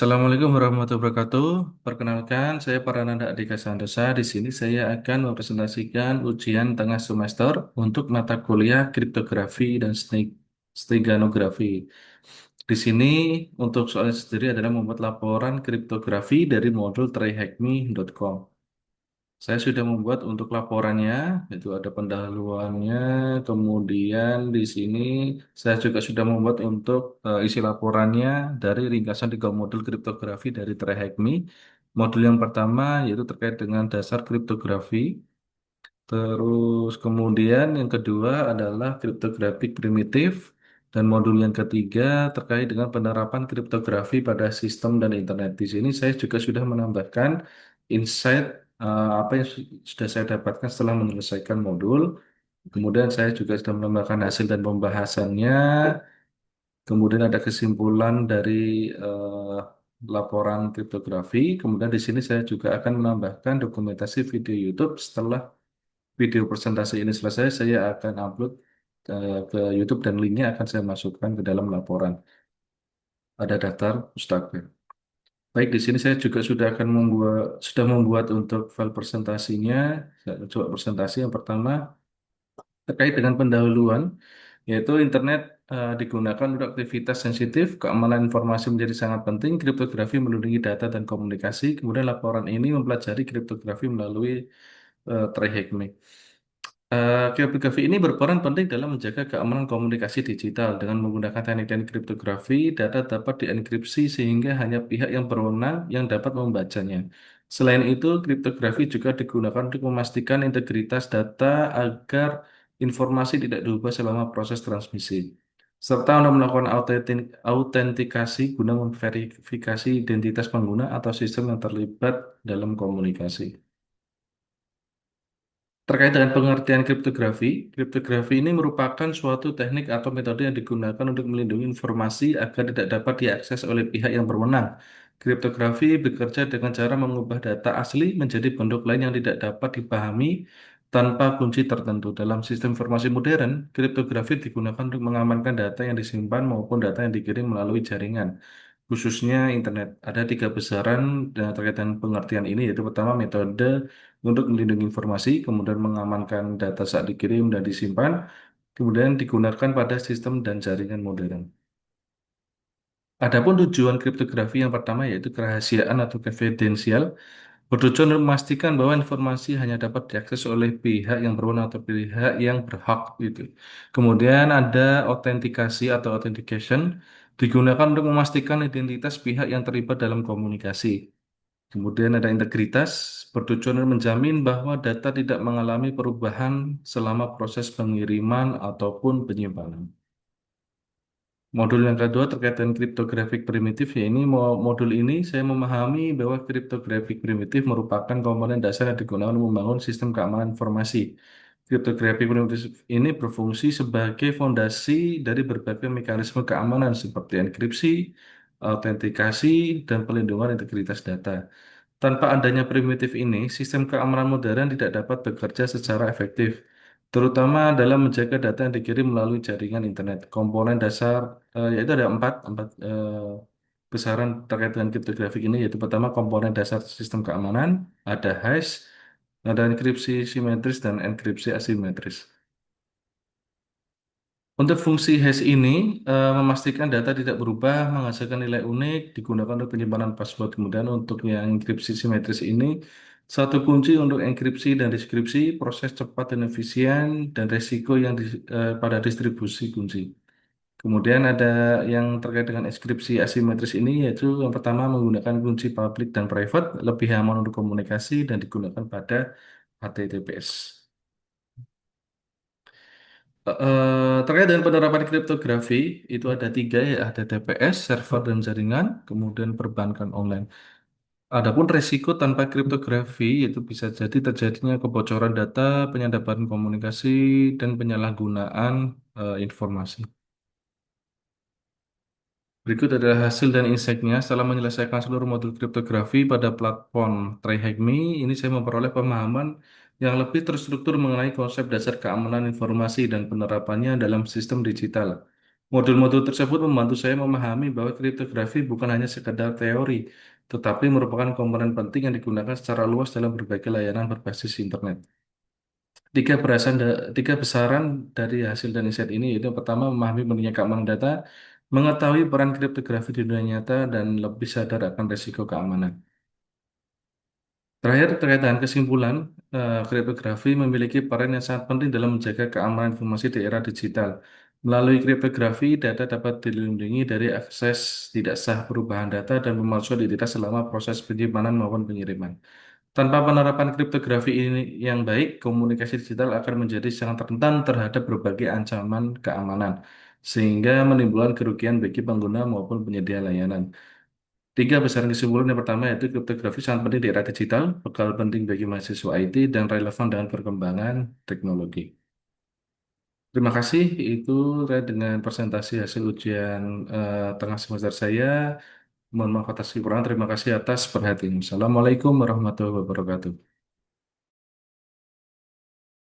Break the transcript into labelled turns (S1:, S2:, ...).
S1: Assalamualaikum warahmatullahi wabarakatuh. Perkenalkan, saya Parananda Adhika Santosa. Di sini saya akan mempresentasikan ujian tengah semester untuk mata kuliah kriptografi dan steganografi. Di sini untuk soalnya sendiri adalah membuat laporan kriptografi dari modul tryhackme.com. Saya sudah membuat untuk laporannya, itu ada pendahuluannya, kemudian di sini saya juga sudah membuat untuk isi laporannya dari ringkasan 3 modul kriptografi dari TreHackMe. Modul yang pertama yaitu terkait dengan dasar kriptografi, terus kemudian yang kedua adalah kriptografik primitif, dan modul yang ketiga terkait dengan penerapan kriptografi pada sistem dan internet. Di sini saya juga sudah menambahkan insight apa yang sudah saya dapatkan setelah menyelesaikan modul. Kemudian saya juga sudah menambahkan hasil dan pembahasannya. Kemudian ada kesimpulan dari eh, laporan kriptografi. Kemudian di sini saya juga akan menambahkan dokumentasi video YouTube. Setelah video presentasi ini selesai, saya akan upload ke YouTube dan linknya akan saya masukkan ke dalam laporan. Ada daftar pustaka. Baik, di sini saya juga sudah membuat untuk file presentasinya. Saya coba presentasi yang pertama terkait dengan pendahuluan, yaitu internet digunakan untuk aktivitas sensitif, keamanan informasi menjadi sangat penting, kriptografi melindungi data dan komunikasi. Kemudian laporan ini mempelajari kriptografi melalui Trihikmi. Kriptografi ini berperan penting dalam menjaga keamanan komunikasi digital. Dengan menggunakan teknik-teknik kriptografi, data dapat dienkripsi sehingga hanya pihak yang berwenang yang dapat membacanya. Selain itu, kriptografi juga digunakan untuk memastikan integritas data agar informasi tidak diubah selama proses transmisi, serta untuk melakukan autentikasi guna memverifikasi identitas pengguna atau sistem yang terlibat dalam komunikasi. Terkait dengan pengertian kriptografi, kriptografi ini merupakan suatu teknik atau metode yang digunakan untuk melindungi informasi agar tidak dapat diakses oleh pihak yang berwenang. Kriptografi bekerja dengan cara mengubah data asli menjadi bentuk lain yang tidak dapat dipahami tanpa kunci tertentu. Dalam sistem informasi modern, kriptografi digunakan untuk mengamankan data yang disimpan maupun data yang dikirim melalui jaringan, khususnya internet. Ada 3 besaran terkait dengan pengertian ini, yaitu pertama metode untuk melindungi informasi, kemudian mengamankan data saat dikirim dan disimpan, kemudian digunakan pada sistem dan jaringan modern. Adapun tujuan kriptografi yang pertama yaitu kerahasiaan atau confidential, bertujuan untuk memastikan bahwa informasi hanya dapat diakses oleh pihak yang berwenang atau pihak yang berhak gitu. Kemudian ada autentikasi atau authentication, digunakan untuk memastikan identitas pihak yang terlibat dalam komunikasi. Kemudian ada integritas, bertujuan untuk menjamin bahwa data tidak mengalami perubahan selama proses pengiriman ataupun penyimpanan. Modul yang kedua terkait dengan kriptografik primitif, ya ini modul ini saya memahami bahwa kriptografik primitif merupakan komponen dasar yang digunakan untuk membangun sistem keamanan informasi. Kriptografik primitif ini berfungsi sebagai fondasi dari berbagai mekanisme keamanan seperti enkripsi, autentikasi, dan pelindungan integritas data. Tanpa adanya primitif ini, sistem keamanan modern tidak dapat bekerja secara efektif, terutama dalam menjaga data yang dikirim melalui jaringan internet. Komponen dasar yaitu ada empat besaran terkait dengan kriptografik ini, yaitu pertama komponen dasar sistem keamanan, ada hash, ada enkripsi simetris dan enkripsi asimetris. Untuk fungsi hash ini memastikan data tidak berubah, menghasilkan nilai unik, digunakan untuk penyimpanan password. Kemudian untuk yang enkripsi simetris ini, satu kunci untuk enkripsi dan deskripsi, proses cepat dan efisien, dan resiko pada distribusi kunci. Kemudian ada yang terkait dengan enkripsi asimetris ini, yaitu yang pertama menggunakan kunci public dan private, lebih aman untuk komunikasi dan digunakan pada HTTPS. Terkait dengan penerapan kriptografi, itu ada 3 ya, ada TPS, server dan jaringan, kemudian perbankan online. Adapun resiko tanpa kriptografi itu bisa jadi terjadinya kebocoran data, penyadapan komunikasi, dan penyalahgunaan informasi. Berikut adalah hasil dan insight-nya setelah menyelesaikan seluruh modul kriptografi pada platform TryHackMe. Ini saya memperoleh pemahaman yang lebih terstruktur mengenai konsep dasar keamanan informasi dan penerapannya dalam sistem digital. Modul-modul tersebut membantu saya memahami bahwa kriptografi bukan hanya sekedar teori, tetapi merupakan komponen penting yang digunakan secara luas dalam berbagai layanan berbasis internet. Tiga besaran dari hasil dan insight ini yaitu yang pertama memahami pentingnya keamanan data, mengetahui peran kriptografi di dunia nyata, dan lebih sadar akan risiko keamanan. Terakhir, terkait dengan kesimpulan, kriptografi memiliki peran yang sangat penting dalam menjaga keamanan informasi di era digital. Melalui kriptografi, data dapat dilindungi dari akses tidak sah, perubahan data, dan pemalsuan identitas selama proses penyimpanan maupun pengiriman. Tanpa penerapan kriptografi ini yang baik, komunikasi digital akan menjadi sangat rentan terhadap berbagai ancaman keamanan, sehingga menimbulkan kerugian bagi pengguna maupun penyedia layanan. Tiga besaran kesimpulan yang pertama yaitu kriptografi sangat penting di era digital, bekal penting bagi mahasiswa IT, dan relevan dengan perkembangan teknologi. Terima kasih, itu terkait dengan presentasi hasil ujian tengah semester saya. Mohon maaf atas kekurangan. Terima kasih atas perhatian. Assalamualaikum warahmatullahi wabarakatuh.